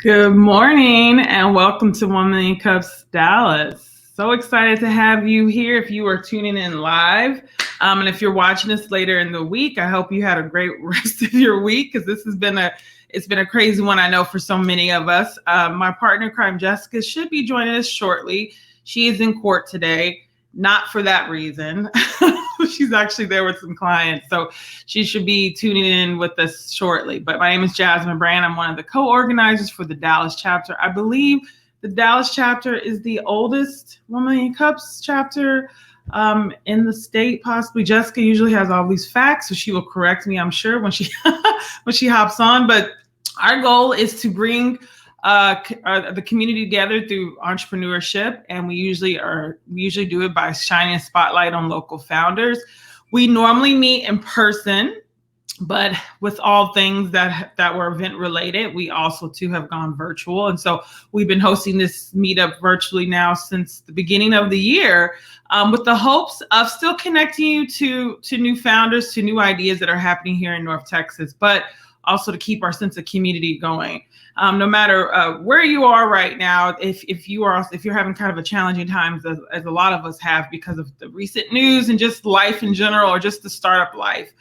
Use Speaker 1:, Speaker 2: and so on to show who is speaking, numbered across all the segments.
Speaker 1: Good morning and welcome to 1 Million Cups Dallas. So excited to have you here if you are tuning in live. And if you're watching this later in the week, I hope you had a great rest of your week because this has been a crazy one, I know, for so many of us. My partner in crime, Jessica, should be joining us shortly. She is in court today, not for that reason. She's actually there with some clients, so she should be tuning in with us shortly. But my name is Jasmin Brand. I'm one of the co-organizers for the Dallas chapter. I believe the Dallas chapter is the oldest 1 Million Cups chapter in the state, possibly. Jessica usually has all these facts, so she will correct me, I'm sure, when she hops on. But our goal is to bring the community together through entrepreneurship, and we usually do it by shining a spotlight on local founders. We normally meet in person, but with all things that were event related, we also too have gone virtual. And so we've been hosting this meetup virtually now since the beginning of the year, with the hopes of still connecting you to new founders, to new ideas that are happening here in North Texas, but also to keep our sense of community going. No matter where you are right now, if you're having kind of a challenging time, as a lot of us have because of the recent news and just life in general, or just the startup life,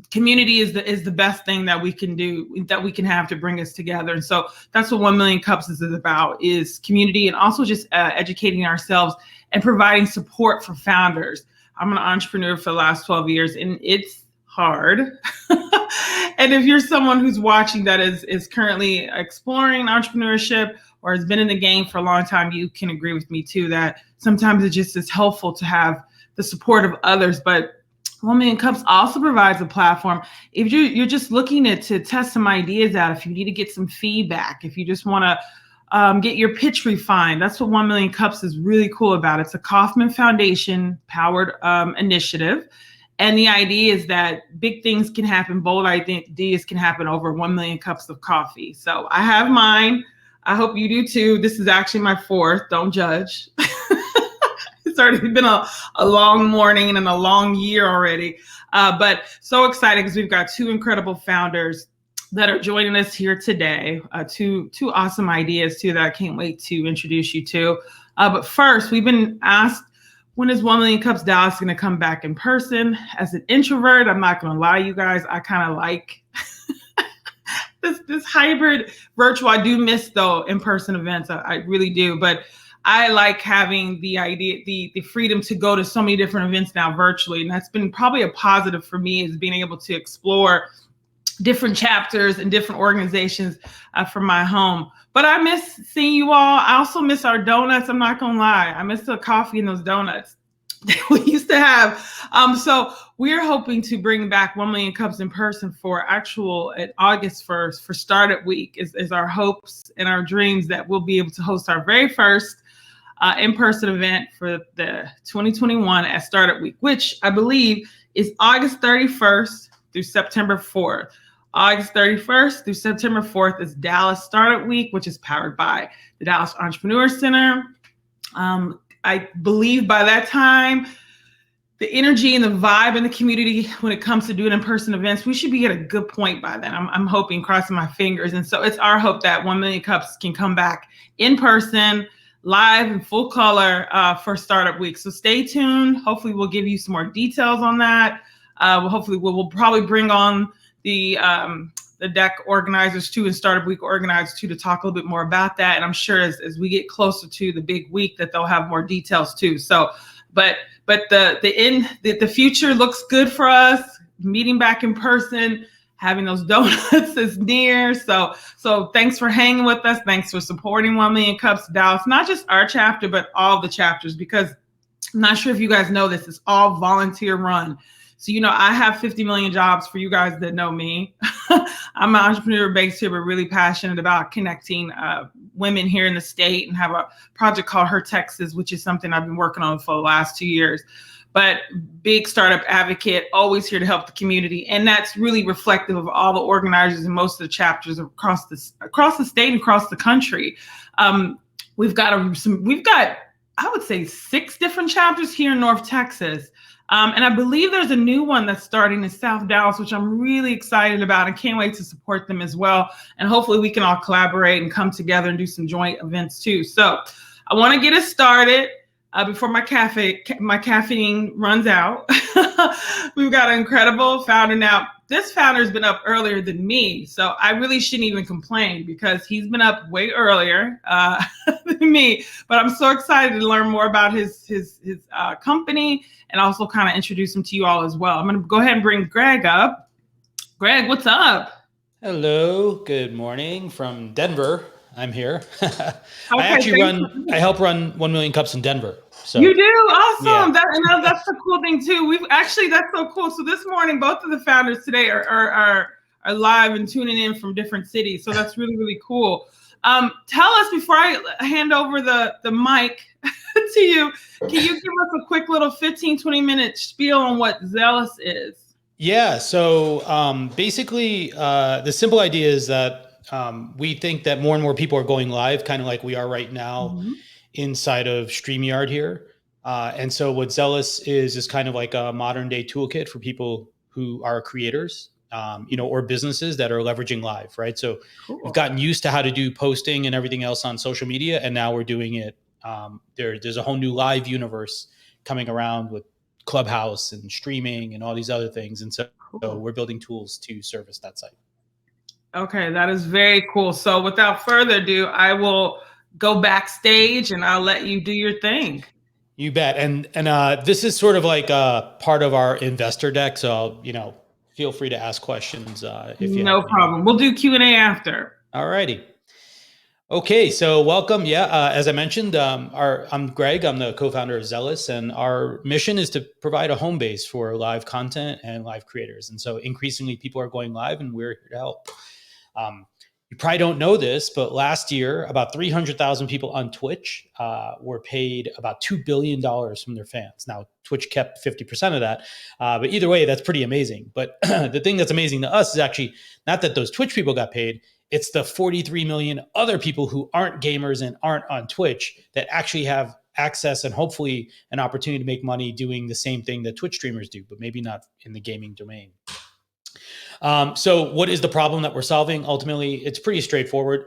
Speaker 1: community is the best thing that we can do, that we can have to bring us together. And so that's what 1 Million Cups is about, is community, and also just educating ourselves and providing support for founders. I'm an entrepreneur for the last 12 years, and it's hard. And if you're someone who's watching that is currently exploring entrepreneurship or has been in the game for a long time, you can agree with me too that sometimes it just is helpful to have the support of others. But 1 Million Cups also provides a platform if you're just looking to test some ideas out, if you need to get some feedback, if you just want to get your pitch refined. That's what 1 Million Cups is really cool about. It's a Kauffman Foundation powered initiative. And the idea is that big things can happen, bold ideas can happen over 1 million cups of coffee. So I have mine. I hope you do too. This is actually my fourth. Don't judge. It's already been a long morning and a long year already. But so excited because we've got two incredible founders that are joining us here today. Two awesome ideas too that I can't wait to introduce you to. But first, we've been asked, when is 1 Million Cups Dallas going to come back in person? As an introvert, I'm not going to lie, you guys, I kind of like this hybrid virtual. I do miss, though, in-person events. I really do. But I like having the idea, the freedom to go to so many different events now virtually. And that's been probably a positive for me, is being able to explore different chapters and different organizations from my home. But I miss seeing you all. I also miss our donuts. I'm not going to lie. I miss the coffee and those donuts that we used to have. So we're hoping to bring back 1 Million Cups in person for actual at August 1st for Startup Week is our hopes and our dreams that we'll be able to host our very first in-person event for the 2021 at Startup Week, which I believe is August 31st through September 4th. August 31st through September 4th is Dallas Startup Week, which is powered by the Dallas Entrepreneur Center. I believe by that time, the energy and the vibe in the community when it comes to doing in-person events, we should be at a good point by then. I'm hoping, crossing my fingers. And so it's our hope that 1 Million Cups can come back in person, live in full color for Startup Week. So stay tuned. Hopefully we'll give you some more details on that. Hopefully we'll probably bring on the deck organizers too, and Startup Week organizers too, to talk a little bit more about that. And I'm sure as we get closer to the big week that they'll have more details too. So, but the future looks good for us. Meeting back in person, having those donuts is near. So thanks for hanging with us. Thanks for supporting 1 Million Cups Dallas, not just our chapter, but all the chapters, because I'm not sure if you guys know this, it's all volunteer run. So, I have 50 million jobs for you guys that know me. I'm an entrepreneur based here, but really passionate about connecting women here in the state, and have a project called Her Texas, which is something I've been working on for the last 2 years. But big startup advocate, always here to help the community. And that's really reflective of all the organizers and most of the chapters across the state and across the country. We've got I would say 6 different chapters here in North Texas. And I believe there's a new one that's starting in South Dallas, which I'm really excited about and can't wait to support them as well. And hopefully we can all collaborate and come together and do some joint events too. So I want to get us started before my caffeine runs out. We've got an incredible founder now. This founder's been up earlier than me, so I really shouldn't even complain because he's been up way earlier than me. But I'm so excited to learn more about his company and also kind of introduce him to you all as well. I'm going to go ahead and bring Greg up. Greg, what's up?
Speaker 2: Hello, good morning from Denver. I'm here. I help run 1 million cups in Denver.
Speaker 1: So you do? Awesome. Yeah. That's the cool thing too. That's so cool. So this morning, both of the founders today are live and tuning in from different cities. So that's really, really cool. Tell us, before I hand over the mic to you, can you give us a quick little 15-20 minute spiel on what Zealous is?
Speaker 2: Yeah. So basically, the simple idea is that we think that more and more people are going live, kind of like we are right now inside of StreamYard here. And so what Zealous is kind of like a modern day toolkit for people who are creators, or businesses that are leveraging live, right? So we've gotten used to how to do posting and everything else on social media, and now we're doing it. There's a whole new live universe coming around with Clubhouse and streaming and all these other things. And so we're building tools to service that site.
Speaker 1: Okay, that is very cool. So without further ado, I will go backstage and I'll let you do your thing.
Speaker 2: You bet. And this is sort of like a part of our investor deck. So, feel free to ask questions if you
Speaker 1: No problem. We'll do Q&A after.
Speaker 2: All righty. Okay, so welcome. Yeah, as I mentioned, I'm Greg. I'm the co-founder of Zealous, and our mission is to provide a home base for live content and live creators. And so increasingly people are going live, and we're here to help. You probably don't know this, but last year, about 300,000 people on Twitch were paid about $2 billion from their fans. Now, Twitch kept 50% of that, but either way, that's pretty amazing. But the thing that's amazing to us is actually not that those Twitch people got paid, it's the 43 million other people who aren't gamers and aren't on Twitch that actually have access and hopefully an opportunity to make money doing the same thing that Twitch streamers do, but maybe not in the gaming domain. So what is the problem that we're solving? Ultimately, it's pretty straightforward.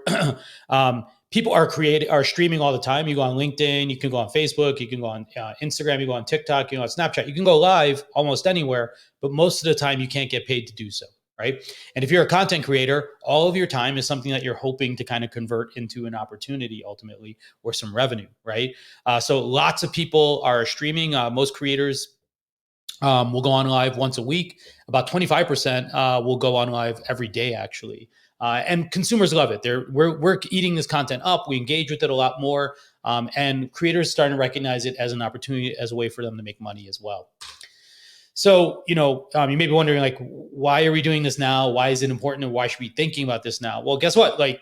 Speaker 2: People are streaming all the time. You go on LinkedIn, you can go on Facebook, you can go on Instagram, you go on TikTok, you go on Snapchat, you can go live almost anywhere, but most of the time you can't get paid to do so, right? And if you're a content creator, all of your time is something that you're hoping to kind of convert into an opportunity ultimately, or some revenue, right? So lots of people are streaming. Most creators will go on live once a week. About 25% will go on live every day, actually. And consumers love it. We're eating this content up. We engage with it a lot more. And creators starting to recognize it as an opportunity, as a way for them to make money as well. So, you may be wondering, like, why are we doing this now? Why is it important? And why should we be thinking about this now? Well, guess what? Like,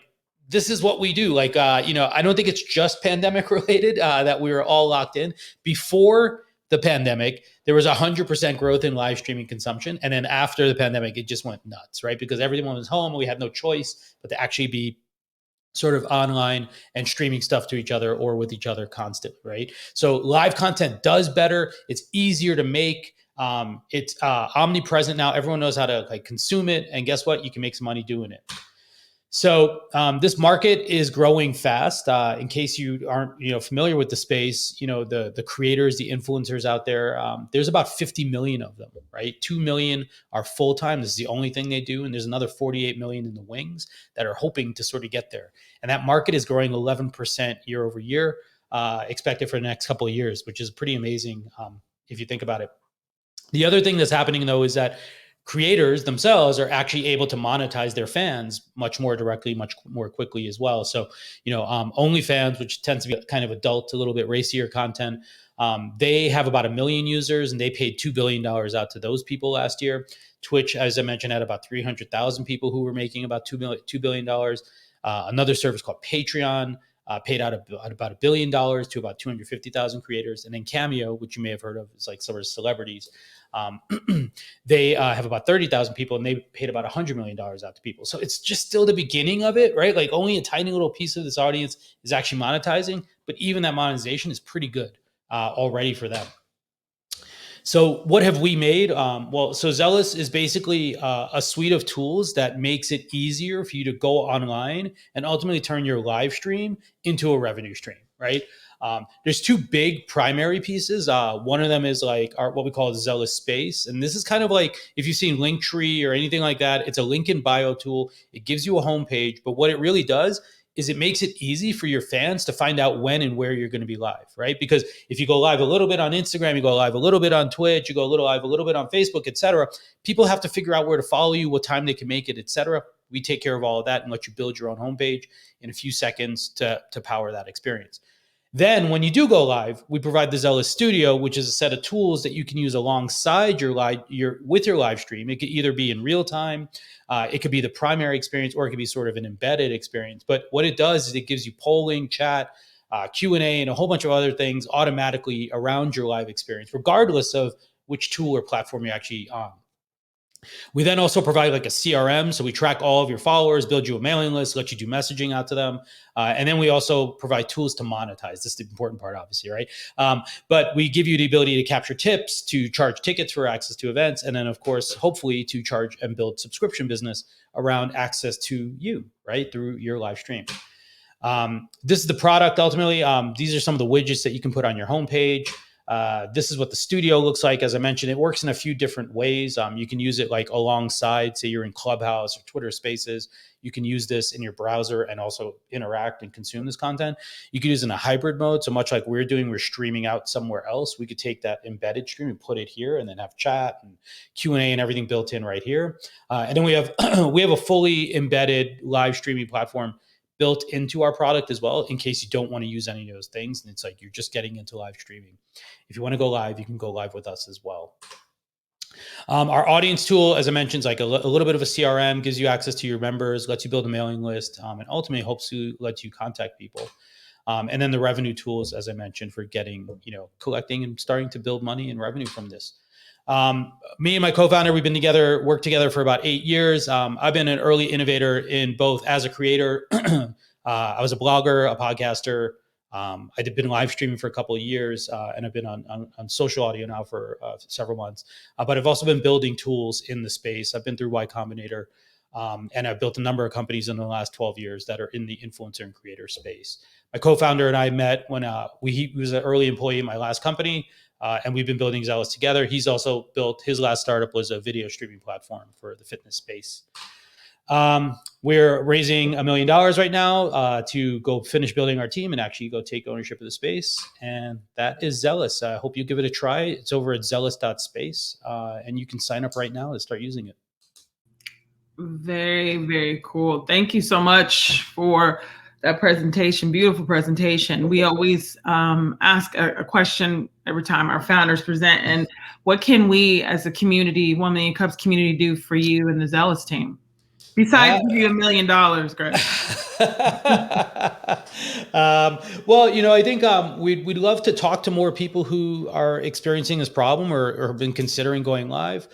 Speaker 2: this is what we do. Like, I don't think it's just pandemic related that we were all locked in. Before the pandemic, there was 100% growth in live streaming consumption. And then after the pandemic, it just went nuts, right? Because everyone was home. We had no choice but to actually be sort of online and streaming stuff to each other or with each other constantly, right? So live content does better. It's easier to make. It's omnipresent now. Everyone knows how to consume it. And guess what? You can make some money doing it. So this market is growing fast. In case you aren't familiar with the space, the creators, the influencers out there, there's about 50 million of them, right? 2 million are full-time. This is the only thing they do. And there's another 48 million in the wings that are hoping to sort of get there. And that market is growing 11% year over year, expected for the next couple of years, which is pretty amazing if you think about it. The other thing that's happening, though, is that creators themselves are actually able to monetize their fans much more directly, much more quickly as well. So, OnlyFans, which tends to be kind of adult, a little bit racier content, they have about 1 million users, and they paid $2 billion out to those people last year. Twitch, as I mentioned, had about 300,000 people who were making about $2 billion. Another service called Patreon paid out about $1 billion to about 250,000 creators. And then Cameo, which you may have heard of, is like sort of celebrities. They have about 30,000 people, and they paid about $100 million out to people. So it's just still the beginning of it, right? Like, only a tiny little piece of this audience is actually monetizing, but even that monetization is pretty good already for them. So what have we made? So Zealous is basically a suite of tools that makes it easier for you to go online and ultimately turn your live stream into a revenue stream, right? There's two big primary pieces. One of them is like what we call the Zealous Space. And this is kind of like, if you've seen Linktree or anything like that, it's a link in bio tool. It gives you a homepage, but what it really does is it makes it easy for your fans to find out when and where you're going to be live, right? Because if you go live a little bit on Instagram, you go live a little bit on Twitch, you go live a little bit on Facebook, etc., people have to figure out where to follow you, what time they can make it, etc. We take care of all of that and let you build your own homepage in a few seconds to power that experience. Then when you do go live, we provide the Zealous Studio, which is a set of tools that you can use alongside your live stream. It could either be in real time, it could be the primary experience, or it could be sort of an embedded experience. But what it does is it gives you polling, chat, Q&A, and a whole bunch of other things automatically around your live experience, regardless of which tool or platform you're actually on. We then also provide like a CRM. So we track all of your followers, build you a mailing list, let you do messaging out to them. And then we also provide tools to monetize. This is the important part, obviously, right? But we give you the ability to capture tips, to charge tickets for access to events, and then, of course, hopefully to charge and build subscription business around access to you, right, through your live stream. This is the product ultimately. These are some of the widgets that you can put on your homepage. This is what the studio looks like. As I mentioned, it works in a few different ways. You can use it like alongside, say you're in Clubhouse or Twitter Spaces. You can use this in your browser and also interact and consume this content. You can use it in a hybrid mode. So much like we're streaming out somewhere else, we could take that embedded stream and put it here and then have chat and Q&A and everything built in right here. And then we have a fully embedded live streaming platform built into our product as well, in case you don't want to use any of those things. And it's like you're just getting into live streaming. If you want to go live, you can go live with us as well. Our audience tool, as I mentioned, is like a little bit of a CRM, gives you access to your members, lets you build a mailing list, and ultimately hopes to let you contact people. And then the revenue tools, as I mentioned, for getting, collecting and starting to build money and revenue from this. Me and my co-founder, we've worked together for about 8 years. I've been an early innovator in both as a creator. I was a blogger, a podcaster. I've been live streaming for a couple of years, and I've been on social audio now for several months. But I've also been building tools in the space. I've been through Y Combinator, and I've built a number of companies in the last 12 years that are in the influencer and creator space. My co-founder and I met when he was an early employee in my last company. And we've been building Zealous together. He's also built, his last startup was a video streaming platform for the fitness space. We're raising $1 million right now to go finish building our team and actually go take ownership of the space. And that is Zealous. I hope you give it a try. It's over at zealous.space, and you can sign up right now to start using it.
Speaker 1: Very, very cool. Thank you so much for that presentation. Beautiful presentation. We always ask a question every time our founders present. And what can we as a community, 1 Million Cups community, do for you and the Zealous team? Besides give you $1 million, Greg.
Speaker 2: Well, I think we'd love to talk to more people who are experiencing this problem or have been considering going live.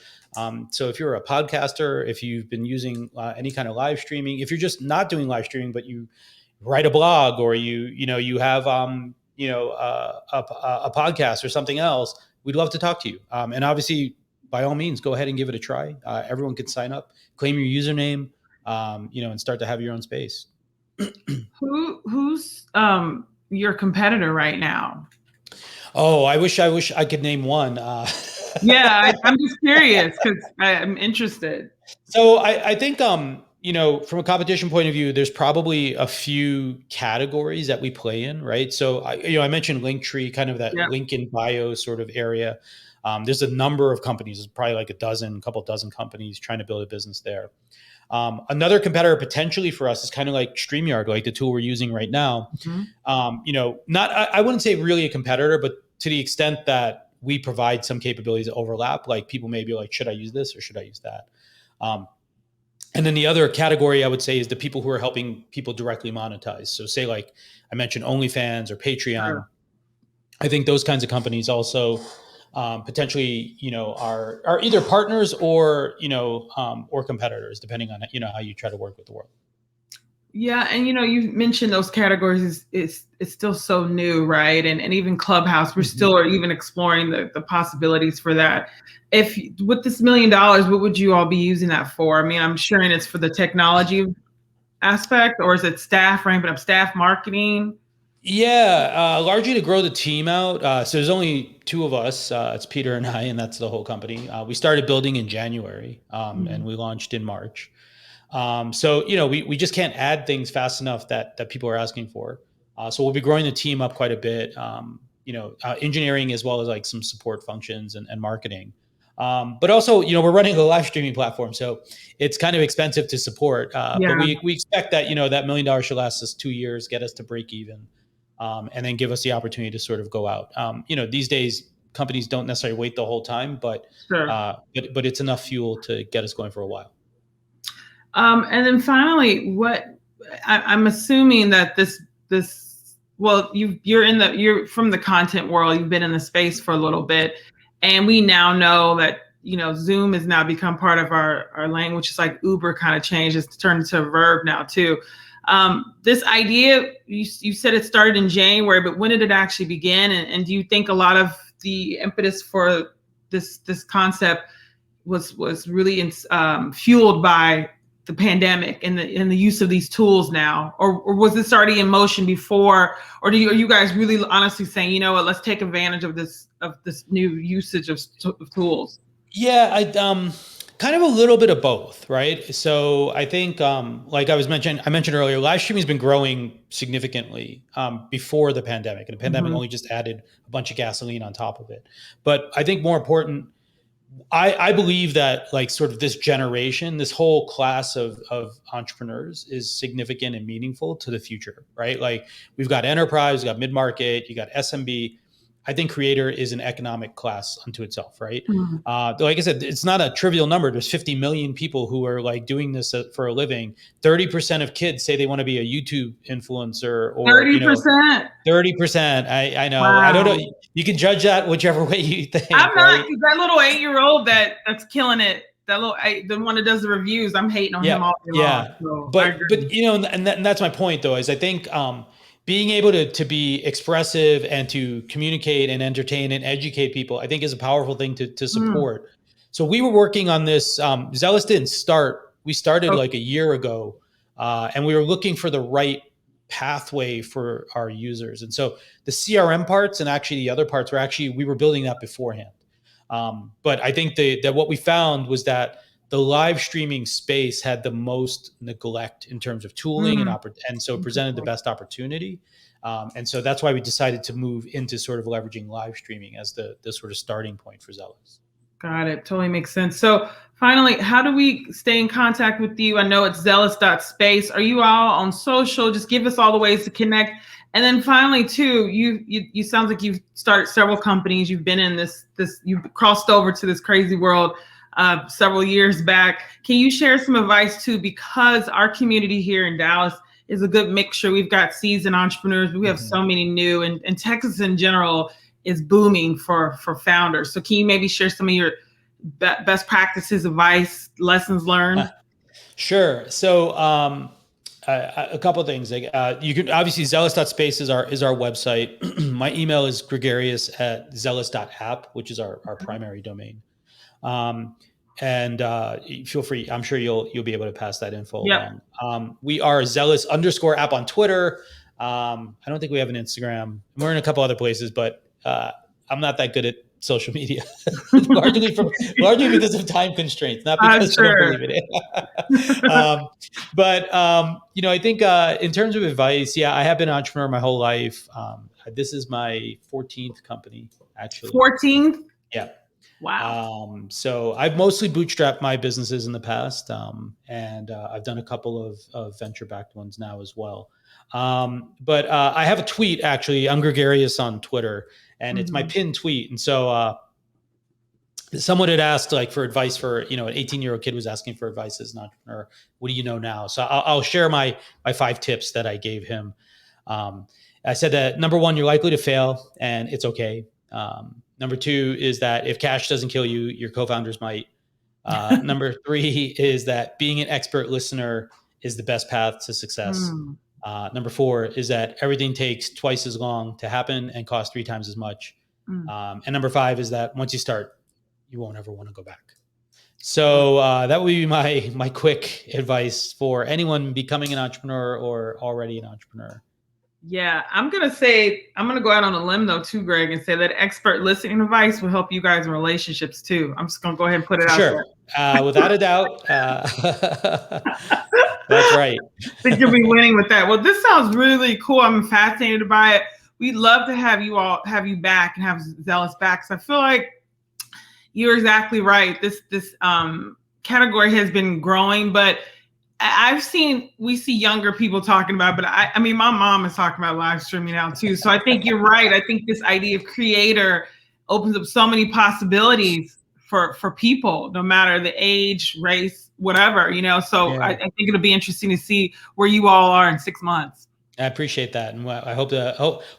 Speaker 2: So if you're a podcaster, if you've been using any kind of live streaming, if you're just not doing live streaming, but you write a blog or you have a podcast or something else, we'd love to talk to you. And obviously, by all means, go ahead and give it a try. Everyone can sign up, claim your username, and start to have your own space.
Speaker 1: Who's your competitor right now?
Speaker 2: Oh, I wish I could name one.
Speaker 1: Yeah, I'm just curious because I'm interested.
Speaker 2: So I think, from a competition point of view, there's probably a few categories that we play in, right? So I mentioned Linktree, kind of that link in bio sort of area. There's a number of companies, there's probably like a couple dozen companies trying to build a business there. Another competitor potentially for us is kind of like StreamYard, like the tool we're using right now. Mm-hmm. I wouldn't say really a competitor, but to the extent that we provide some capabilities that overlap, like people may be like, should I use this or should I use that? And then the other category I would say is the people who are helping people directly monetize. So say like I mentioned OnlyFans or Patreon. Sure. I think those kinds of companies also potentially, are either partners or, or competitors, depending on, how you try to work with the world.
Speaker 1: Yeah, and you mentioned those categories is still so new, right? And even Clubhouse, we're
Speaker 2: Mhm.
Speaker 1: still are even exploring the possibilities for that. If with this $1 million, what would you all be using that for? I mean, I'm sure it's for the technology aspect, or is it staff ramping up staff marketing?
Speaker 2: Yeah, largely to grow the team out. So there's only two of us. It's Peter and I, and that's the whole company. We started building in January, and
Speaker 1: Mhm.
Speaker 2: we launched in March. So we just can't add things fast enough that people are asking for. So we'll be growing the team up quite a bit. Engineering as well as like some support functions and marketing. But also, we're running a live streaming platform, so it's kind of expensive to support. But
Speaker 1: Yeah,
Speaker 2: we expect that that $1 million should last us 2 years, get us to break even, and then give us the opportunity to sort of go out. These days companies don't necessarily wait the whole time, but
Speaker 1: sure.
Speaker 2: but it's enough fuel to get us going for a while.
Speaker 1: And then finally, I'm assuming that this well, you're from the content world. You've been in the space for a little bit, and we now know that Zoom has now become part of our language. It's like Uber kind of changed. It's turned into a verb now too. This idea, you said it started in January, but when did it actually begin? And do you think a lot of the impetus for this concept was really fueled by the pandemic and the use of these tools now, or was this already in motion before, or are you guys really honestly saying, let's take advantage of this new usage of tools?
Speaker 2: Yeah, I kind of a little bit of both, right? So I think like I mentioned earlier, live streaming has been growing significantly before the pandemic, and the pandemic
Speaker 1: Mm-hmm.
Speaker 2: only just added a bunch of gasoline on top of it. But I think more important, I believe that like sort of this generation, this whole class of entrepreneurs is significant and meaningful to the future, right? Like we've got enterprise, we've got mid market, you got SMB. I think creator is an economic class unto itself, right?
Speaker 1: Mm-hmm.
Speaker 2: Like I said, it's not a trivial number. There's 50 million people who are like doing this for a living. 30% of kids say they want to be a YouTube influencer, or
Speaker 1: 30%.
Speaker 2: 30%. I know. I don't know.
Speaker 1: Wow.
Speaker 2: You can judge that whichever way you think,
Speaker 1: I'm not
Speaker 2: right?
Speaker 1: that little 8 year old that's killing it. That little eight, the one that does the reviews. I'm hating on him
Speaker 2: Yeah,
Speaker 1: all day long.
Speaker 2: yeah,
Speaker 1: So I
Speaker 2: but
Speaker 1: agree.
Speaker 2: and that's my point though. Is I think being able to be expressive and to communicate and entertain and educate people, I think is a powerful thing to
Speaker 1: Mm.
Speaker 2: support. So we were working on this. Zealous didn't start. We started
Speaker 1: Okay.
Speaker 2: like a year ago, and we were looking for the right pathway for our users. And so the CRM parts and actually the other parts we were building that beforehand. But I think that what we found was that the live streaming space had the most neglect in terms of tooling
Speaker 1: Mm.
Speaker 2: and so it presented the
Speaker 1: Interesting.
Speaker 2: best opportunity. And so that's why we decided to move into sort of leveraging live streaming as the sort of starting point for Zealous.
Speaker 1: Got it. Totally makes sense. So finally, how do we stay in contact with you? I know it's zealous.space. Are you all on social? Just give us all the ways to connect. And then finally, too, you sounds like you've started several companies. You've been in you've crossed over to this crazy world several years back. Can you share some advice too? Because our community here in Dallas is a good mixture. We've got seasoned entrepreneurs, but we have
Speaker 2: Mm-hmm.
Speaker 1: so many new, and Texas in general is booming for founders. So can you maybe share some of your best practices, advice, lessons learned?
Speaker 2: Sure. So a couple of things. Like you can obviously zealous.space is our website. My email is gregarious@zealous.app, which is our primary domain. Um, and feel free. I'm sure you'll be able to pass that info
Speaker 1: Yep.
Speaker 2: along. We are zealous_app on Twitter. I don't think we have an Instagram. We're in a couple other places, but I'm not that good at social media, largely because of time constraints, not
Speaker 1: I'm
Speaker 2: because I don't
Speaker 1: sure.
Speaker 2: believe in it. But I think in terms of advice, yeah, I have been an entrepreneur my whole life. This is my 14th company, actually.
Speaker 1: 14th.
Speaker 2: Yeah.
Speaker 1: Wow.
Speaker 2: So I've mostly bootstrapped my businesses in the past, and I've done a couple of venture-backed ones now as well. But I have a tweet actually. I'm gregarious on Twitter, and it's my
Speaker 1: Mhm.
Speaker 2: pinned tweet. And so someone had asked like for advice for an 18-year-old kid was asking for advice as an entrepreneur. What do you know now? So I'll share my 5 tips that I gave him. Um, I said that number one, you're likely to fail, and it's okay. Number two is that if cash doesn't kill you, your co-founders might. Number three is that being an expert listener is the best path to success.
Speaker 1: Mm.
Speaker 2: Number 4 is that everything takes twice as long to happen and costs 3 times as much.
Speaker 1: Mm.
Speaker 2: And number 5 is that once you start, you won't ever want to go back. So that would be my quick advice for anyone becoming an entrepreneur or already an entrepreneur.
Speaker 1: Yeah, I'm going to go out on a limb though too, Greg, and say that expert listening advice will help you guys in relationships too. I'm just going to go ahead and put it out
Speaker 2: there. Without a doubt. That's right.
Speaker 1: I think you'll be winning with that. Well, this sounds really cool. I'm fascinated by it. We'd love to have you back and have Zealous back. So I feel like you're exactly right. This category has been growing, but we see younger people talking about it, but I mean, my mom is talking about live streaming now too. So I think you're right. I think this idea of creator opens up so many possibilities for people, no matter the age, race, whatever, So yeah. I think it'll be interesting to see where you all are in 6 months.
Speaker 2: I appreciate that, and I hope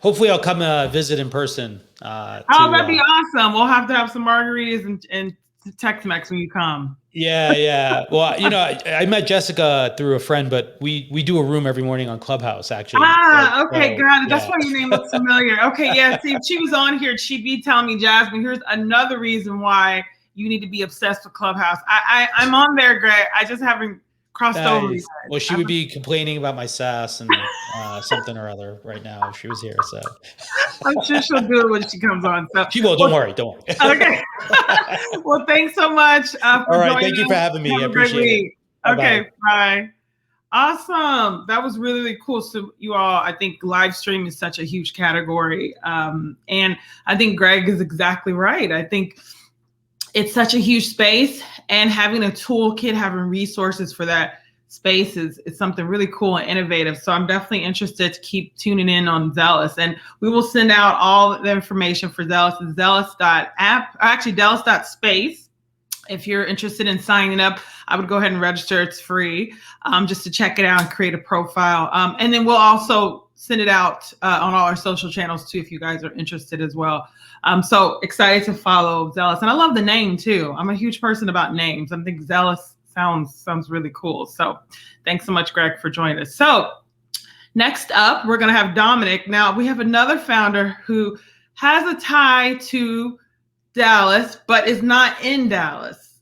Speaker 2: hopefully I'll come visit in person.
Speaker 1: That'd be awesome. We'll have to have some margaritas and Tex-Mex when you come.
Speaker 2: Yeah. Well, I met Jessica through a friend, but we do a room every morning on Clubhouse, actually.
Speaker 1: Okay, got it. That's why your name looks familiar. Okay, yeah. See, if she was on here, she'd be telling me, Jasmin, here's another reason why you need to be obsessed with Clubhouse. I'm on there, Greg. I just haven't crossed over yet.
Speaker 2: Well, she would be complaining about my sass and something or other right now if she was here. So
Speaker 1: I'm sure she'll do it when she comes on. So
Speaker 2: she will. Don't worry.
Speaker 1: Okay. Well, thanks so much.
Speaker 2: All right. Thank you for having me. I appreciate it.
Speaker 1: Okay. Bye. Awesome. That was really, really cool. So you all, I think live stream is such a huge category. And I think Greg is exactly right. I think it's such a huge space, and having a toolkit, having resources for that space is something really cool and innovative. So I'm definitely interested to keep tuning in on Zealous, and we will send out all the information for Zealous at zealous.app, actually zealous.space. If you're interested in signing up, I would go ahead and register. It's free, just to check it out and create a profile. And then we'll also send it out on all our social channels too, if you guys are interested as well. I'm so excited to follow Zealous, and I love the name too. I'm a huge person about names. I think Zealous sounds really cool. So thanks so much, Greg, for joining us. So next up, we're going to have Dominic. Now we have another founder who has a tie to Dallas, but is not in Dallas.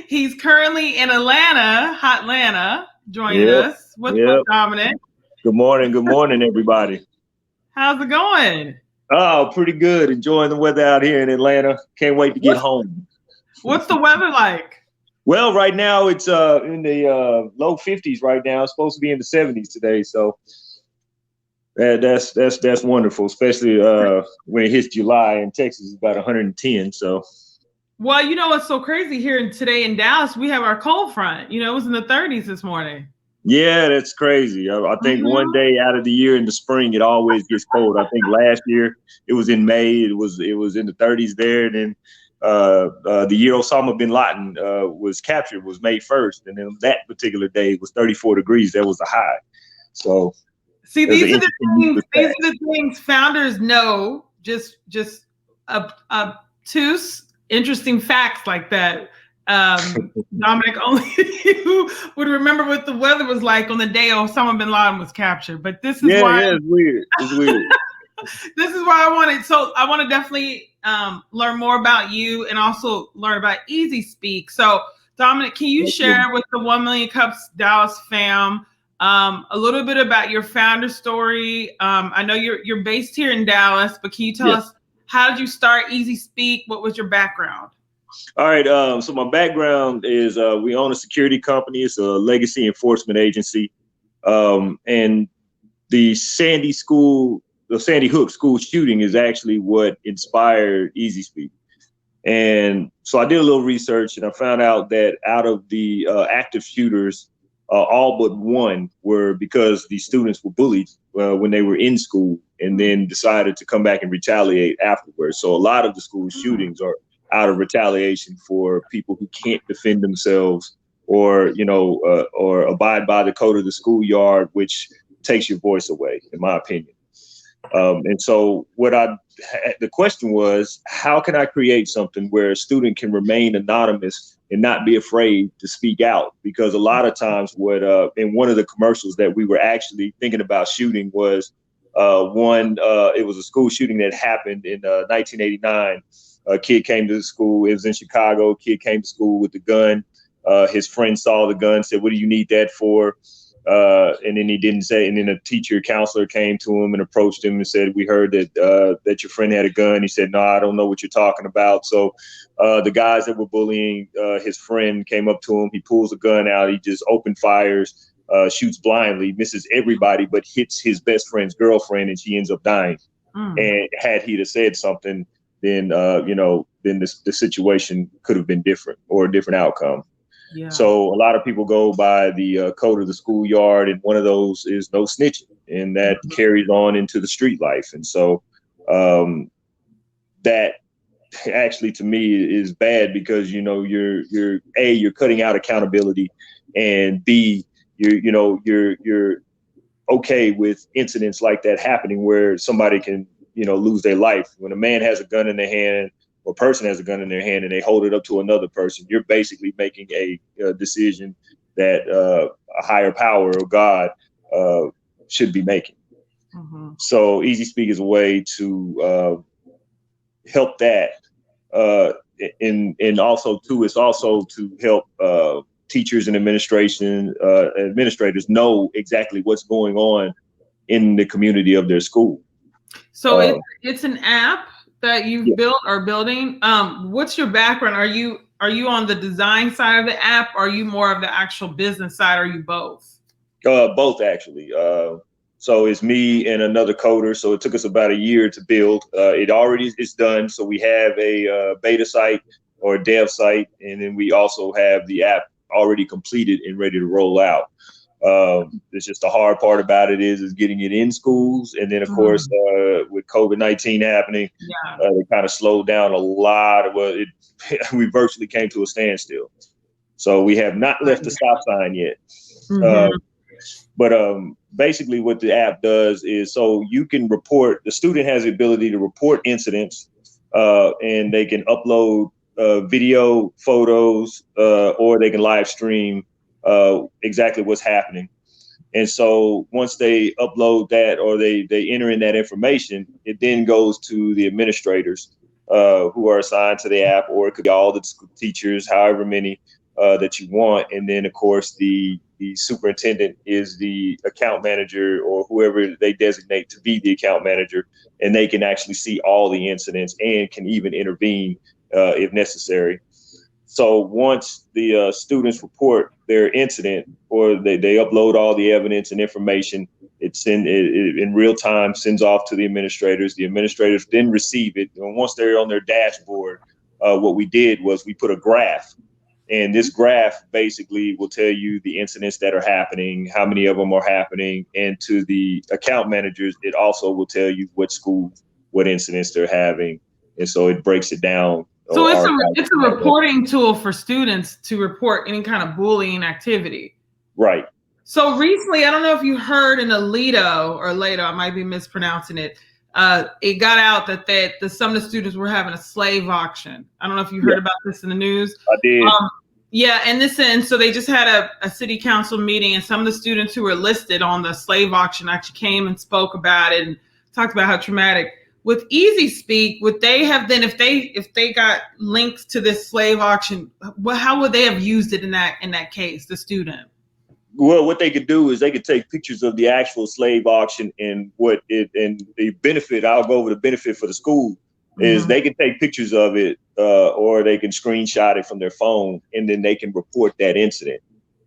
Speaker 1: He's currently in Atlanta, Hotlanta, joining us. What's up, Dominic?
Speaker 3: Good morning, everybody.
Speaker 1: How's it going?
Speaker 3: Oh, pretty good. Enjoying the weather out here in Atlanta. Can't wait to get home.
Speaker 1: What's the weather like?
Speaker 3: Well, right now it's in the low 50s right now. It's supposed to be in the 70s today. So that's wonderful, especially when it hits July. In Texas, it's about 110. So.
Speaker 1: Well, what's so crazy here today in Dallas, we have our cold front. It was in the 30s this morning.
Speaker 3: Yeah, that's crazy. I think one day out of the year in the spring, it always gets cold. I think last year it was in May. It was in the 30s there. And then the year Osama bin Laden was captured was May 1st. And then that particular day was 34 degrees. That was the high. So
Speaker 1: see, these are the things founders know. Just two interesting facts like that. Dominic, only you would remember what the weather was like on the day Osama bin Laden was captured. But this is why
Speaker 3: it's weird. It's weird.
Speaker 1: This is why I want to definitely learn more about you and also learn about Easy Speak. So Dominic, can you share with the 1 Million Cups Dallas fam a little bit about your founder story? I know you're based here in Dallas, but can you tell us, how did you start Easy Speak? What was your background?
Speaker 3: All right. So my background is we own a security company. It's a legacy enforcement agency. And the Sandy Hook school shooting is actually what inspired Easy Speak. And so I did a little research, and I found out that out of the active shooters, all but one were because the students were bullied when they were in school and then decided to come back and retaliate afterwards. So a lot of the school shootings are out of retaliation for people who can't defend themselves or abide by the code of the schoolyard, which takes your voice away, in my opinion. And so the question was, how can I create something where a student can remain anonymous and not be afraid to speak out? Because a lot of times in one of the commercials that we were actually thinking about shooting was it was a school shooting that happened in 1989. A kid came to the school. It was in Chicago. A kid came to school with the gun. His friend saw the gun, said, "What do you need that for?" And then he didn't say. And then a counselor came to him and approached him and said, "We heard that your friend had a gun." He said, "No, I don't know what you're talking about." So the guys that were bullying his friend came up to him. He pulls a gun out. He just open fires, shoots blindly, misses everybody, but hits his best friend's girlfriend, and she ends up dying. And had he have said something, then then the situation could have been different, or a different outcome. Yeah. So a lot of people go by the code of the schoolyard, and one of those is no snitching, and that carries on into the street life. And so that actually, to me, is bad, because you're cutting out accountability, and B, you're okay with incidents like that happening, where somebody can lose their life. When a man has a gun in their hand, or a person has a gun in their hand, and they hold it up to another person, you're basically making a decision that a higher power, or God, should be making. Mm-hmm. So Easy Speak is a way to help that, and also too, it's also to help teachers and administrators know exactly what's going on in the community of their school.
Speaker 1: So it's an app that you've built or building. What's your background? Are you on the design side of the app? Or are you more of the actual business side? Or are you both?
Speaker 3: Both, actually. So it's me and another coder. So it took us about a year to build. It already is done. So we have a beta site or a dev site, and then we also have the app already completed and ready to roll out. It's just the hard part about it is getting it in schools. And then, of course, with COVID-19 happening, it kind of slowed down a lot. We virtually came to a standstill. So we have not left the stop sign yet. But basically what the app does is, so you can report, the student has the ability to report incidents, and they can upload video, photos, or they can live stream exactly what's happening. And so once they upload that, or they enter in that information, it then goes to the administrators who are assigned to the app, or it could be all the teachers, however many that you want. And then, of course, the superintendent is the account manager, or whoever they designate to be the account manager, and they can actually see all the incidents and can even intervene if necessary. So once the students report their incident, or they upload all the evidence and information, it in real time sends off to the administrators. The administrators then receive it. And once they're on their dashboard, what we did was we put a graph. And this graph basically will tell you the incidents that are happening, how many of them are happening. And to the account managers, it also will tell you what schools, what incidents they're having. And so it breaks it down.
Speaker 1: So it's a reporting tool for students to report any kind of bullying activity.
Speaker 3: Right.
Speaker 1: So recently, I don't know if you heard in Aledo, I might be mispronouncing it. It got out that some of the students were having a slave auction. I don't know if you heard about this in the news.
Speaker 3: I did.
Speaker 1: And so they just had a city council meeting, and some of the students who were listed on the slave auction actually came and spoke about it and talked about how traumatic. With Easy Speak, would they have then, if they got links to this slave auction, how would they have used it in that case, the student?
Speaker 3: Well, what they could do is they could take pictures of the actual slave auction, and the benefit. I'll go over the benefit for the school is they can take pictures of it, or they can screenshot it from their phone, and then they can report that incident.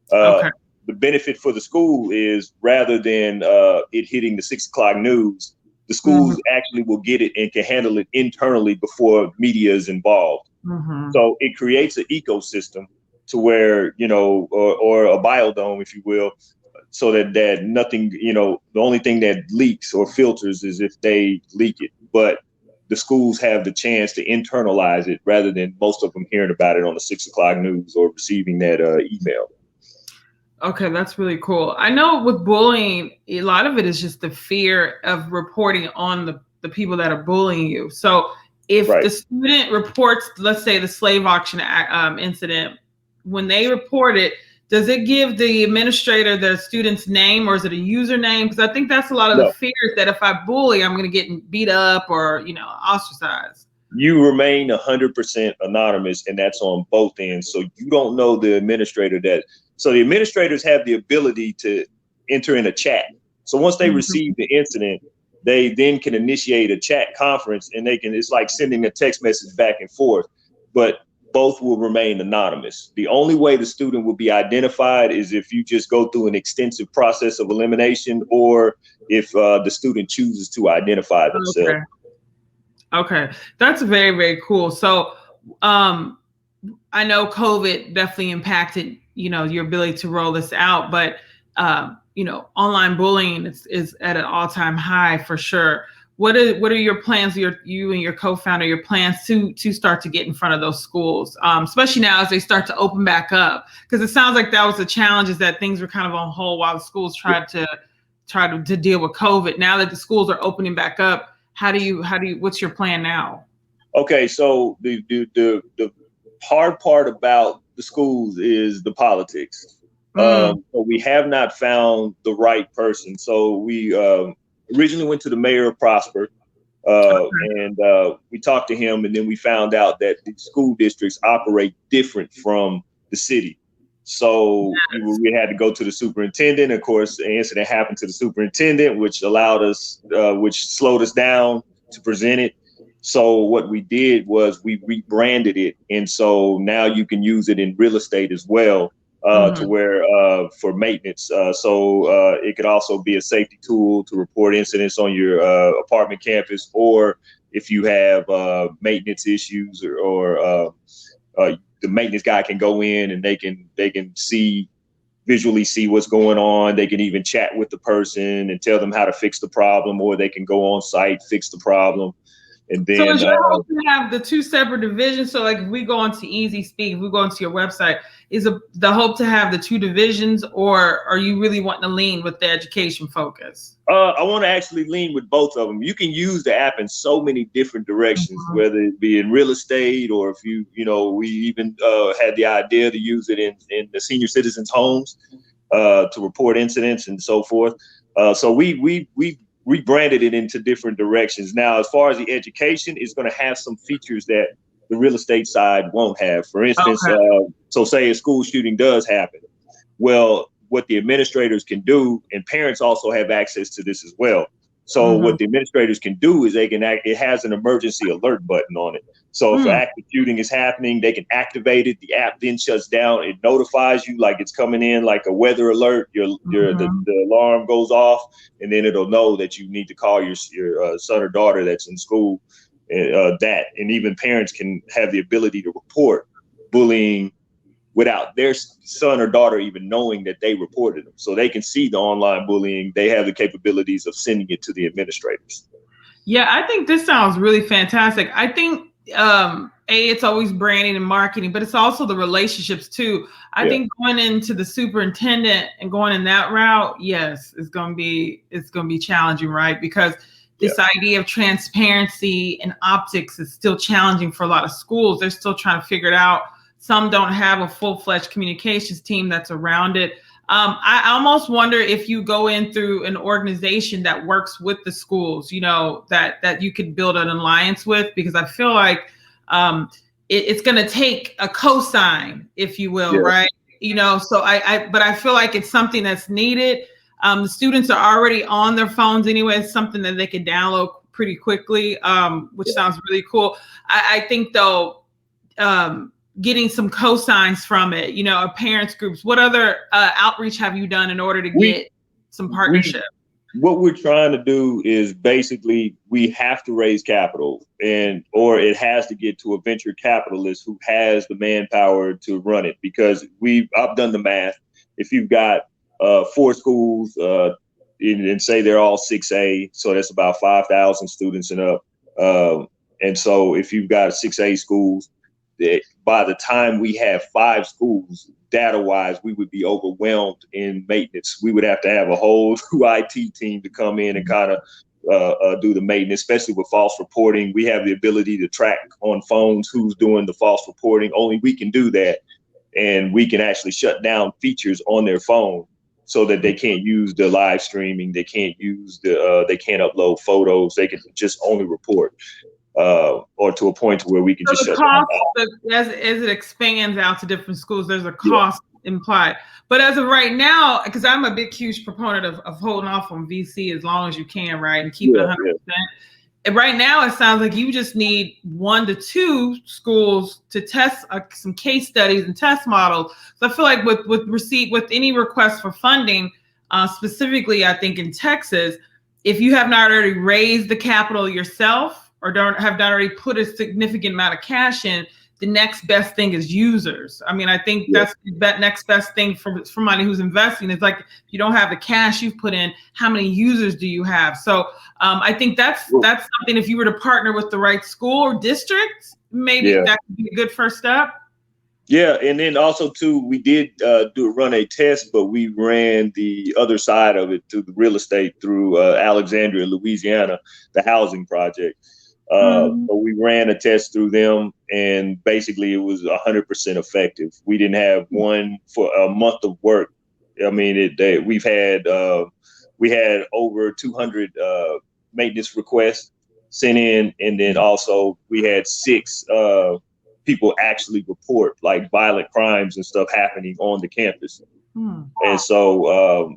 Speaker 3: The benefit for the school is, rather than it hitting the 6 o'clock news, the schools actually will get it and can handle it internally before media is involved. So it creates an ecosystem to where, or a biodome, if you will, so that nothing, the only thing that leaks or filters is if they leak it. But the schools have the chance to internalize it, rather than most of them hearing about it on the 6 o'clock news or receiving that email.
Speaker 1: Okay, that's really cool. I know with bullying, a lot of it is just the fear of reporting on the people that are bullying you. So if
Speaker 3: Right.
Speaker 1: the student reports, let's say the slave auction incident, when they report it, does it give the administrator the student's name or is it a username? Because I think that's a lot of the
Speaker 3: No,
Speaker 1: fears that if I bully, I'm going to get beat up or, ostracized.
Speaker 3: you remain 100% anonymous, and that's on both ends. So you don't know the administrator so the administrators have the ability to enter in a chat. So once they receive the incident, they then can initiate a chat conference, and it's like sending a text message back and forth, but both will remain anonymous. The only way the student will be identified is if you just go through an extensive process of elimination, or if the student chooses to identify themselves.
Speaker 1: Okay. Okay, that's very, very cool. So, I know COVID definitely impacted, your ability to roll this out, but online bullying is at an all-time high for sure. What are your plans? You and your co-founder, your plans to start to get in front of those schools, especially now as they start to open back up? Because it sounds like that was the challenge, is that things were kind of on hold while the schools tried to deal with COVID. Now that the schools are opening back up, what's your plan now?
Speaker 3: Okay, so the hard part about the schools is the politics. So we have not found the right person. So we originally went to the mayor of Prosper, and we talked to him, and then we found out that the school districts operate different from the city. So we had to go to the superintendent. Of course, the incident happened to the superintendent, which which slowed us down to present it. So what we did was we rebranded it. And so now you can use it in real estate as well, to where for maintenance. So it could also be a safety tool to report incidents on your apartment campus, or if you have maintenance issues, or the maintenance guy can go in and they can visually see what's going on. They can even chat with the person and tell them how to fix the problem, or they can go on site, fix the problem. And then,
Speaker 1: so is your hope to have the two separate divisions? So like if we go onto Easy Speak, if we go onto your website, is the hope to have the two divisions, or are you really wanting to lean with the education focus?
Speaker 3: I want to actually lean with both of them. You can use the app in so many different directions, whether it be in real estate, or if we even had the idea to use it in the senior citizens' homes to report incidents and so forth. So we rebranded it into different directions. Now, as far as the education, it's going to have some features that the real estate side won't have. For instance, so say a school shooting does happen. Well, what the administrators can do, and parents also have access to this as well. So what the administrators can do is it has an emergency alert button on it. So if an active shooting is happening, they can activate it. The app then shuts down. It notifies you like it's coming in, like a weather alert. The alarm goes off, and then it'll know that you need to call your son or daughter that's in school. And even parents can have the ability to report bullying without their son or daughter even knowing that they reported them. So they can see the online bullying. They have the capabilities of sending it to the administrators.
Speaker 1: Yeah, I think this sounds really fantastic. I think it's always branding and marketing, but it's also the relationships too. I think going into the superintendent and going in that route, yes, it's gonna be challenging, right? Because this idea of transparency and optics is still challenging for a lot of schools. They're still trying to figure it out. Some don't have a full-fledged communications team that's around it. I almost wonder if you go in through an organization that works with the schools, that you could build an alliance with, because I feel like it's going to take a cosign, if you will, right? So but I feel like it's something that's needed. The students are already on their phones anyway. It's something that they can download pretty quickly, which sounds really cool. I think though, getting some cosigns from it, parents groups. What other outreach have you done in order to get some partnership?
Speaker 3: What we're trying to do is basically we have to raise capital, or it has to get to a venture capitalist who has the manpower to run it, because I've done the math. If you've got 4 schools and say they're all 6A, so that's about 5,000 students and up. And so if you've got 6A schools, by the time we have 5 schools, data-wise, we would be overwhelmed in maintenance. We would have to have a whole IT team to come in and kind of do the maintenance, especially with false reporting. We have the ability to track on phones who's doing the false reporting. Only we can do that. And we can actually shut down features on their phone so that they can't use the live streaming. They can't use they can't upload photos. They can just only report. Or to a point where we can
Speaker 1: so
Speaker 3: just
Speaker 1: the
Speaker 3: shut
Speaker 1: cost,
Speaker 3: down.
Speaker 1: as it expands out to different schools, there's a cost implied. But as of right now, because I'm a big, huge proponent of holding off on VC as long as you can, right, and keep it 100%. And right now, it sounds like you just need 1 to 2 schools to test some case studies and test models. So I feel like with any request for funding, specifically, I think in Texas, if you have not already raised the capital yourself, or have not already put a significant amount of cash in, the next best thing is users. I mean, I think that's the next best thing for somebody who's investing. It's like, if you don't have the cash you've put in, how many users do you have? So I think that's something, if you were to partner with the right school or district, maybe that could be a good first step.
Speaker 3: Yeah, and then also too, we did run a test, but we ran the other side of it through the real estate through Alexandria, Louisiana, the housing project. So we ran a test through them, and basically it was 100% effective. We didn't have one for a month of work. I mean, we had over 200 maintenance requests sent in, and then also we had 6 people actually report like violent crimes and stuff happening on the campus. And so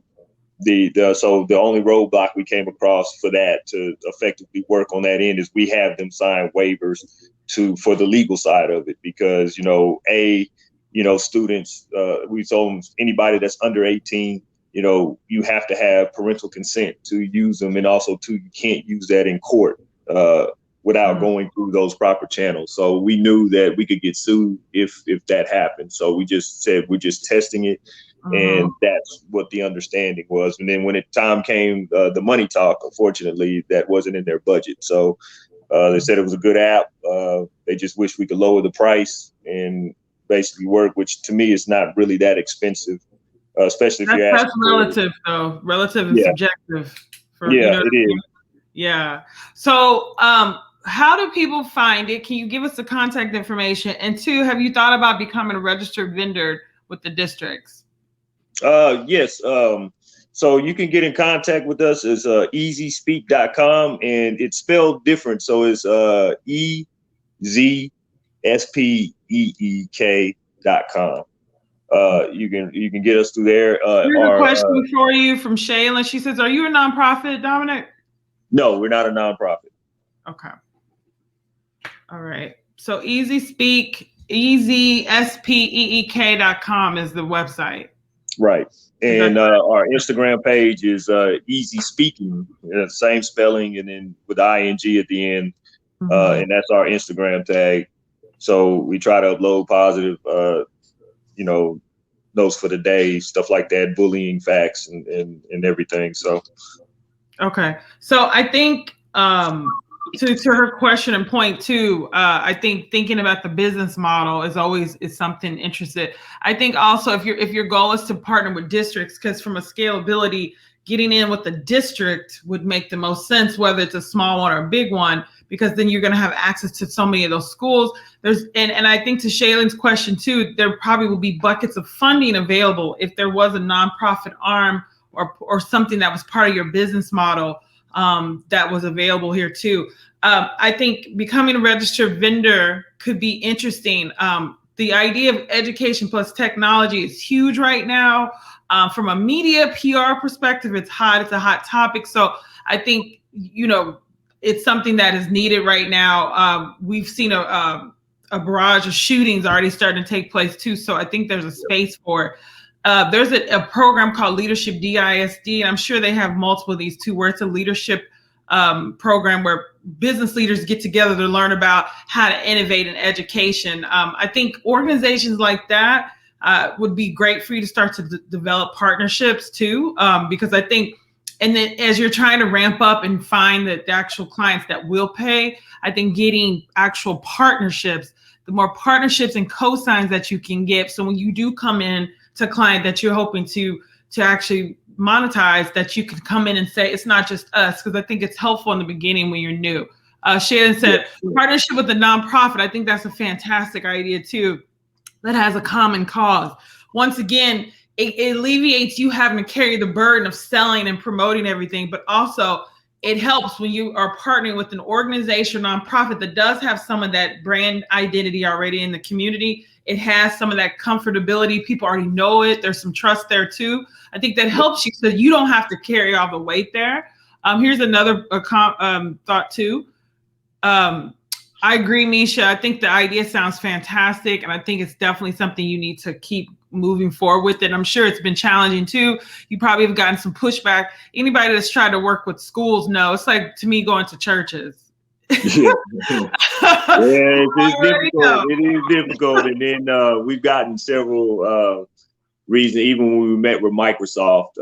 Speaker 3: the only roadblock we came across for that to effectively work on that end is we have them sign waivers for the legal side of it, because students, we told them anybody that's under 18, you have to have parental consent to use them, and also too, you can't use that in court without going through those proper channels. So we knew that we could get sued if that happened. So we just said we're just testing it. And that's what the understanding was. And then when time came, the money talk, unfortunately, that wasn't in their budget. So they said it was a good app. They just wish we could lower the price and basically work, which to me is not really that expensive, especially if you ask.
Speaker 1: That's relative, though. Relative and subjective.
Speaker 3: It is.
Speaker 1: Yeah. So how do people find it? Can you give us the contact information? And 2, have you thought about becoming a registered vendor with the districts?
Speaker 3: Yes. So you can get in contact with us as easyspeak.com, and it's spelled different. So it's EZSPEEK.com. You can get us through there.
Speaker 1: Here's a question for you from Shaylin. She says, "Are you a nonprofit, Dominic?"
Speaker 3: No, we're not a nonprofit.
Speaker 1: Okay. All right. So EZSPEEK.com is the website.
Speaker 3: Right. And our Instagram page is Easy Speaking, same spelling, and then with ING at the end. And that's our Instagram tag. So we try to upload positive, notes for the day, stuff like that, bullying facts and everything. So.
Speaker 1: Okay. So I think to her question and point 2, I think thinking about the business model is something interested. I think also if your goal is to partner with districts, because from a scalability, getting in with the district would make the most sense, whether it's a small one or a big one, because then you're going to have access to so many of those schools. And I think to Shaylin's question too, there probably will be buckets of funding available if there was a nonprofit arm or something that was part of your business model that was available here too. I think becoming a registered vendor could be interesting. The idea of education plus technology is huge right now. From a media PR perspective, it's hot. It's a hot topic. So I think, it's something that is needed right now. We've seen a barrage of shootings already starting to take place too. So I think there's a space for it. There's a program called Leadership DISD, and I'm sure they have multiple of these too, where it's a leadership program where business leaders get together to learn about how to innovate in education. I think organizations like that would be great for you to start to develop partnerships too, because I think, and then as you're trying to ramp up and find the actual clients that will pay, I think getting actual partnerships, the more partnerships and cosigns that you can get. So when you do come in to a client that you're hoping to actually monetize, that you can come in and say, it's not just us, because I think it's helpful in the beginning when you're new. Shannon said, partnership with a nonprofit. I think that's a fantastic idea too, that has a common cause. Once again, it alleviates you having to carry the burden of selling and promoting everything, but also it helps when you are partnering with an organization, nonprofit that does have some of that brand identity already in the community. It has some of that comfortability. People already know it. There's some trust there too. I think that helps you so you don't have to carry all the weight there. Here's another thought too. I agree, Misha. I think the idea sounds fantastic. And I think it's definitely something you need to keep moving forward with it. I'm sure it's been challenging too. You probably have gotten some pushback. Anybody that's tried to work with schools know it's like, to me, going to churches.
Speaker 3: Yeah, it's difficult. It is difficult. And then we've gotten several reasons, even when we met with Microsoft,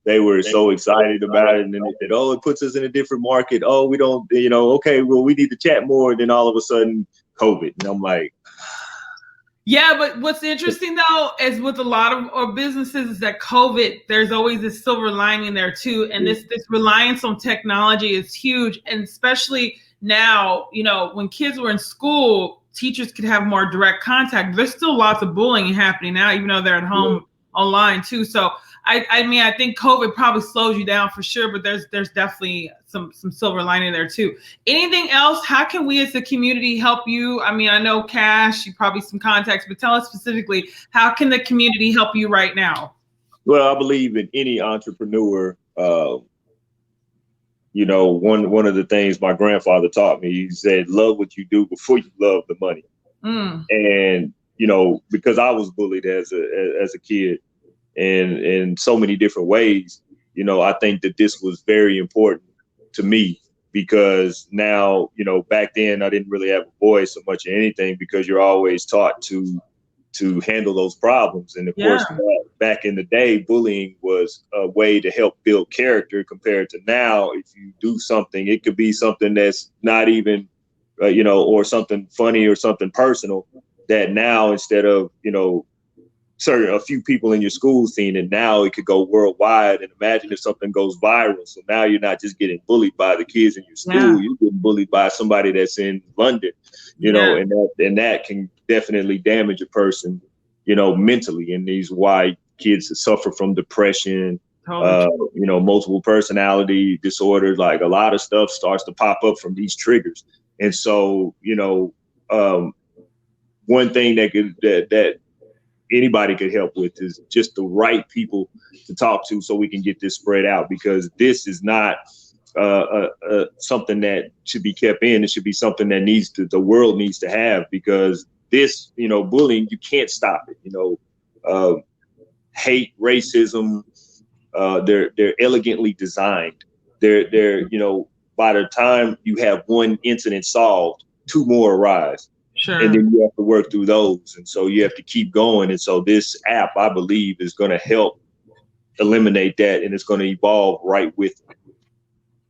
Speaker 3: they were so excited about it. And then they said, oh, it puts us in a different market. Oh, we don't, okay, well, we need to chat more. And then all of a sudden, COVID. And I'm like,
Speaker 1: yeah, but what's interesting though is with a lot of businesses is that COVID, there's always this silver lining there too. And this reliance on technology is huge. And especially now, when kids were in school, teachers could have more direct contact. There's still lots of bullying happening now, even though they're at home online too. So I mean, I think COVID probably slows you down for sure, but there's definitely some silver lining there too. Anything else? How can we as a community help you? I mean, I know Cash, you probably some contacts, but tell us specifically, how can the community help you right now?
Speaker 3: Well, I believe in any entrepreneur. One of the things my grandfather taught me, he said, love what you do before you love the money. And, because I was bullied as a kid, and in so many different ways, I think that this was very important to me because now, back then I didn't really have a voice or much of anything because you're always taught to handle those problems. And of course, back in the day, bullying was a way to help build character compared to now. If you do something, it could be something that's not even, or something funny or something personal that now instead of, a few people in your school seeing it, now it could go worldwide. And imagine if something goes viral. So now you're not just getting bullied by the kids in your school, you're getting bullied by somebody that's in London, and that can definitely damage a person, mentally. And these why kids suffer from depression, multiple personality disorders, like a lot of stuff starts to pop up from these triggers. And so, one thing that anybody could help with is just the right people to talk to so we can get this spread out, because this is not something that should be kept in. It should be something that the world needs to have, because this, bullying, you can't stop it. Hate, racism, they're elegantly designed. They're by the time you have one incident solved, two more arise.
Speaker 1: Sure.
Speaker 3: And then you have to work through those. And so you have to keep going. And so this app, I believe, is going to help eliminate that, and it's going to evolve right with it.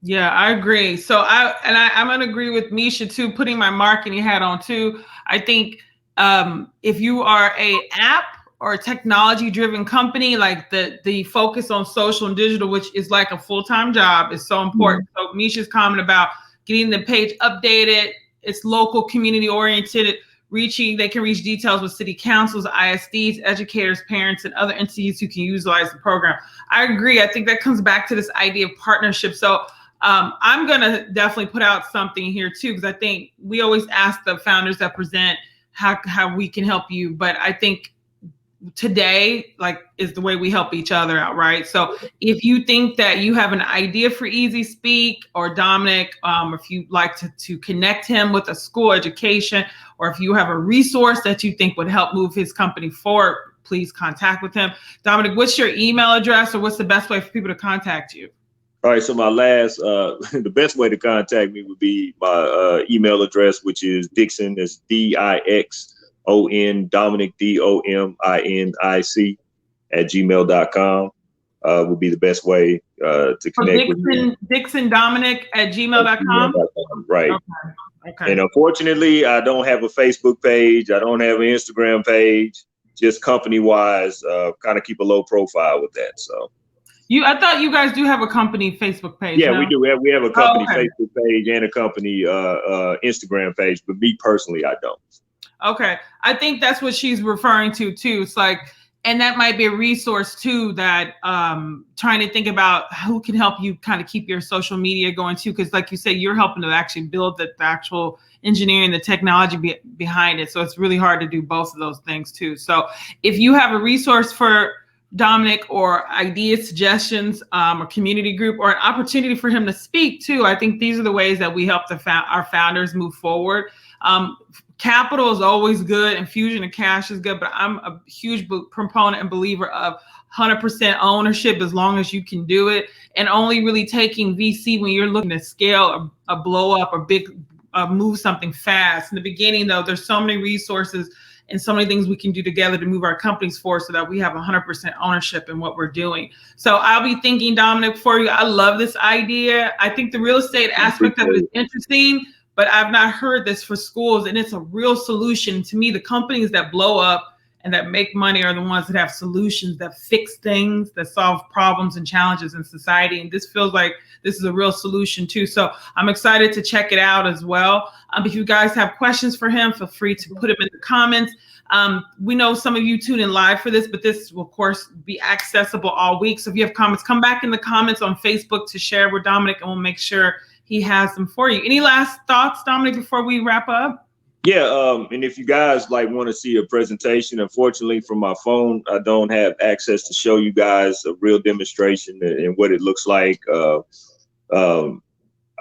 Speaker 1: Yeah, I agree. So I'm going to agree with Misha too, putting my marketing hat on too. I think if you are a app or a technology driven company, like the focus on social and digital, which is like a full-time job, is so important. So Misha's comment about getting the page updated, it's local, community oriented, they can reach details with city councils, ISDs, educators, parents, and other entities who can utilize the program. I agree. I think that comes back to this idea of partnership. So I'm going to definitely put out something here too, because I think we always ask the founders that present how we can help you. But I think today, is the way we help each other out, right? So if you think that you have an idea for Easy Speak or Dominic, if you'd like to connect him with a school education, or if you have a resource that you think would help move his company forward, please contact with him. Dominic, what's your email address, or what's the best way for people to contact you?
Speaker 3: All right, so my the best way to contact me would be my email address, which is Dixon, that's DIXON, Dominic, DOMINIC @gmail.com would be the best way to connect with me.
Speaker 1: Dixon Dominic @gmail.com.
Speaker 3: Right.
Speaker 1: Okay.
Speaker 3: And unfortunately, I don't have a Facebook page. I don't have an Instagram page. Just company wise, kind of keep a low profile with that. So.
Speaker 1: I thought you guys do have a company Facebook page.
Speaker 3: Yeah,
Speaker 1: no?
Speaker 3: we do. We have a company
Speaker 1: okay.
Speaker 3: Facebook page and a company Instagram page, but me personally, I don't.
Speaker 1: Okay. I think that's what she's referring to too. It's like, and that might be a resource too, that trying to think about who can help you kind of keep your social media going too. Because like you say, you're helping to actually build the actual engineering, the technology behind it. So it's really hard to do both of those things too. So if you have a resource for Dominic, or ideas, suggestions, or community group, or an opportunity for him to speak too, I think these are the ways that we help our founders move forward. Capital is always good, infusion of cash is good, but I'm a huge proponent and believer of 100% ownership as long as you can do it, and only really taking VC when you're looking to scale a blow up or big move something fast. In the beginning though, there's so many resources and so many things we can do together to move our companies forward so that we have 100% ownership in what we're doing. So I'll be thinking, Dominic, for you. I love this idea. I think the real estate aspect of it is interesting, but I've not heard this for schools, and it's a real solution. To me, the companies that blow up and that make money are the ones that have solutions, that fix things, that solve problems and challenges in society. And this feels like this is a real solution too. So I'm excited to check it out as well. If you guys have questions for him, feel free to put them in the comments. We know some of you tune in live for this, but this will of course be accessible all week. So if you have comments, come back in the comments on Facebook to share with Dominic, and we'll make sure he has them for you. Any last thoughts, Dominic, before we wrap up?
Speaker 3: Yeah, and if you guys want to see a presentation, unfortunately from my phone, I don't have access to show you guys a real demonstration and what it looks like.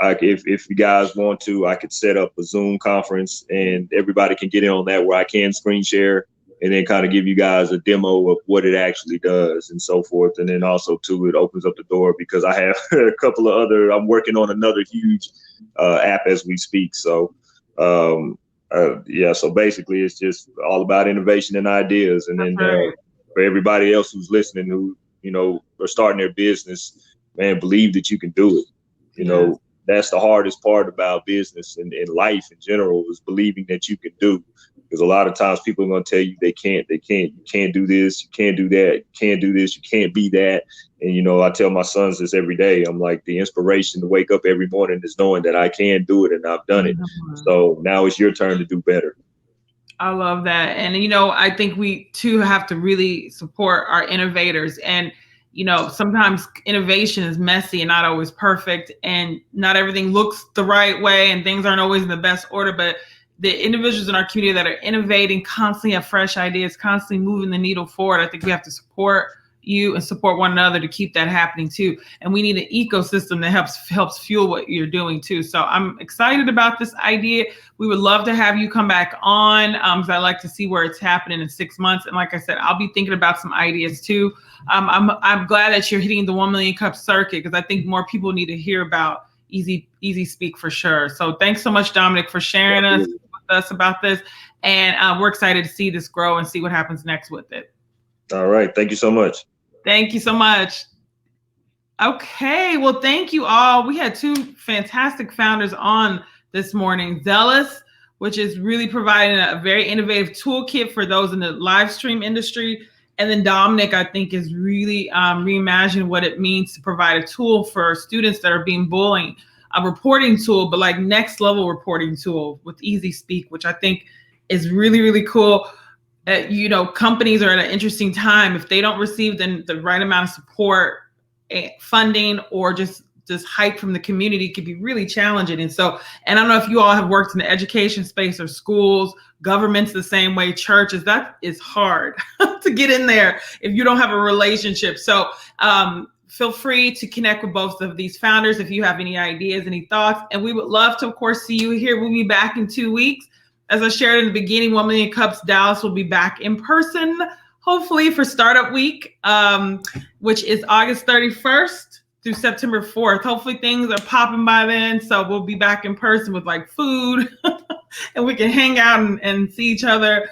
Speaker 3: If you guys want to, I could set up a Zoom conference and everybody can get in on that, where I can screen share and then kind of give you guys a demo of what it actually does and so forth. And then also too, it opens up the door because I have a couple of I'm working on another huge app as we speak. So so basically it's just all about innovation and ideas. And then for everybody else who's listening, who, are starting their business, man, believe that you can do it. You know, that's the hardest part about business and life in general, is believing that you can do. Because a lot of times people are going to tell you you can't do this, you can't do that, you can't do this, you can't be that. And, I tell my sons this every day. I'm like, the inspiration to wake up every morning is knowing that I can do it and I've done it. So now it's your turn to do better.
Speaker 1: I love that. And, I think we too have to really support our innovators. And, sometimes innovation is messy and not always perfect, and not everything looks the right way and things aren't always in the best order. But the individuals in our community that are innovating, constantly have fresh ideas, constantly moving the needle forward, I think we have to support you and support one another to keep that happening too. And we need an ecosystem that helps fuel what you're doing too. So I'm excited about this idea. We would love to have you come back on, because I like to see where it's happening in 6 months. And like I said, I'll be thinking about some ideas too. I'm glad that you're hitting the 1 million cup circuit, because I think more people need to hear about Easy Speak for sure. So thanks so much, Dominic, for sharing with us about this. And we're excited to see this grow and see what happens next with it.
Speaker 3: All right. Thank you so much.
Speaker 1: Thank you so much. Okay. Well, thank you all. We had two fantastic founders on this morning. Zealous, which is really providing a very innovative toolkit for those in the live stream industry. And then Dominic, I think, is really reimagining what it means to provide a tool for students that are being bullied, a reporting tool, but like next level reporting tool with Easy Speak, which I think is really, really cool. Companies are at an interesting time. If they don't receive the right amount of support, funding, or just hype from the community, it could be really challenging. And I don't know if you all have worked in the education space or schools, governments the same way, churches, that is hard to get in there if you don't have a relationship. So feel free to connect with both of these founders if you have any ideas, any thoughts. And we would love to, of course, see you here. We'll be back in 2 weeks. As I shared in the beginning, 1 Million Cups Dallas will be back in person, hopefully for Startup Week, which is August 31st through September 4th. Hopefully things are popping by then. So we'll be back in person with like food and we can hang out and see each other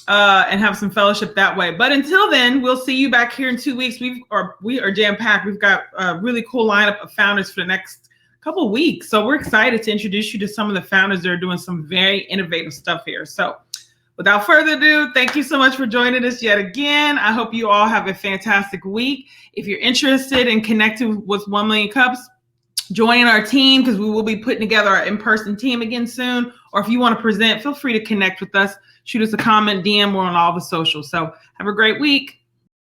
Speaker 1: and have some fellowship that way. But until then, we'll see you back here in 2 weeks. We are jam-packed. We've got a really cool lineup of founders for the next couple weeks. So we're excited to introduce you to some of the founders that are doing some very innovative stuff here. So without further ado, thank you so much for joining us yet again. I hope you all have a fantastic week. If you're interested in connecting with 1 Million Cups, join our team because we will be putting together our in-person team again soon. Or if you want to present, feel free to connect with us. Shoot us a comment, DM, or on all the socials. So have a great week.